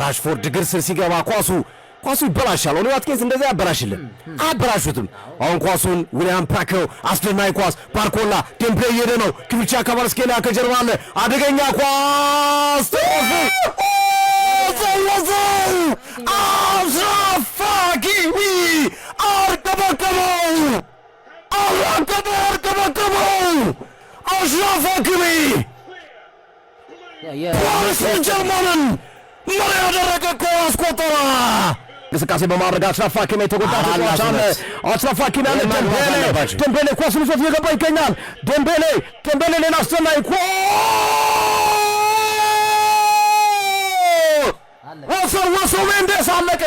ራሽፎርድ እግር ስር ሲገባ ኳሱ ይበላሻል። ኦሊ ዋትኪንስ እንደዛ ያበላሽልን አበላሹትም። አሁን ኳሱን ዊሊያም ፓኮ አስደናቂ ኳስ ባርኮላ ዴምቤሌ እየሄደ ነው። ክብቻ ከቫርስኬሊያ ከጀርባ አለ። አደገኛ ኳስ አሽራፍ ሀኪሚ አርከበከበው። አሽራፍ ሀኪሚ ፓሪስ ሰን ጀርመንን መሪ ያደረገ ኳስ ቆጠረ። እንቅስቃሴ በማድረግ አሽራፍ ሀኪሚ የተጎዳ ተጫዋች አለ። አሽራፍ ሀኪሚ አለ። ዴምቤሌ ኳሱን ይዞት እየገባ ይገኛል። ዴምቤሌ ሌላ አስደናቂ ኳስ ወሰው ሜንዴስ አለቀ።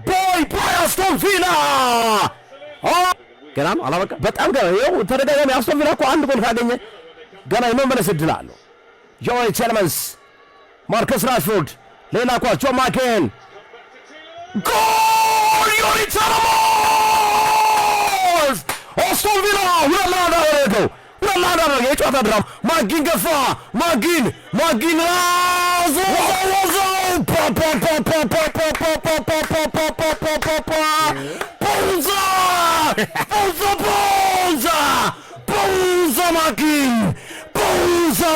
ቦይ አስቶን ቪላ ገና ነው አላበቃ። በጣም ገና ይኸው ተደጋጋሚ አስቶን ቪላ እኮ አንድ ጎል ካገኘ ገና የመመለስ እድል አለው። ዮሪ ቴለመንስ፣ ማርከስ ራሽፎርድ፣ ሌላ ኳስ ጆን ማኬን ጎል! ዮሪ ቴለመንስ አስቶን ቪላ ሁለት ለአንድ አደረገው። የጨዋታ ድራማ ማጊን ገፋ። ማጊን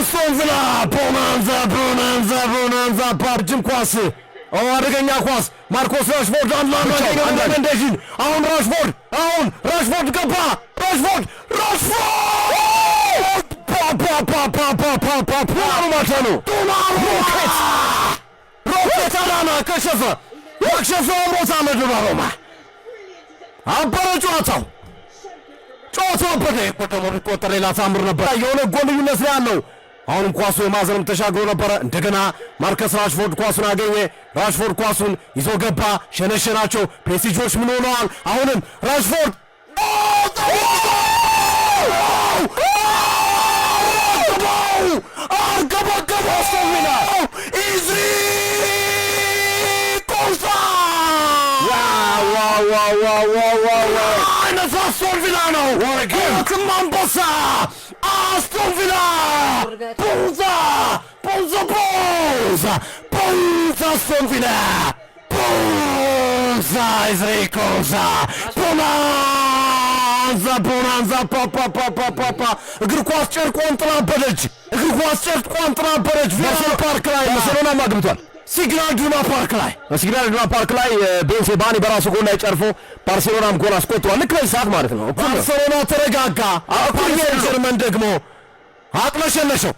ሶንዝላ ቦናንዛ ባርጅም ኳስ አደገኛ ኳስ ማርኮስ ራሽፎርድ አሁን ራሽፎርድ ገባ። ሮኬት አላና ከሸፈ ሞታ መድባ ሮማ አበረ ጨዋታው ቆጠር ሌላ ታምር ነበር። የሆነ ጎል ልዩነት ነው ያለው። አሁንም ኳሱ የማዘንም ተሻግሮ ነበረ። እንደገና ማርከስ ራሽፎርድ ኳሱን አገኘ። ራሽፎርድ ኳሱን ይዞ ገባ። ሸነሸናቸው። ፔሲጆች ምን ሆነዋል? አሁንም ራሽፎርድ አርገበገበ አስቶን ቪላ ኢዝሪ ኮንሳ አይነት አስቶን ቪላ ነው። ወርግም አንበሳ አስቶን ቪላ ቦንዛ አስቶን ቪላ ኢዝሪ ኮንሳ ቦናንዛ እግር ኳስ ጨርቋን ጥላበደች። ቪያሰል ፓርክ ላይ ባርሴሎና ማግብቷል። ሲግናል ኢዱና ፓርክ ላይ ቤንሴባኒ በራሱ ጎል ላይ ጨርፎ ባርሴሎናም ጎል አስቆጥሯል። ልክ ላይ ሰዓት ማለት ነው። ባርሴሎና ተረጋጋ። ፓሪስ ሰን ጀርመን ደግሞ አቅለሸለሸው።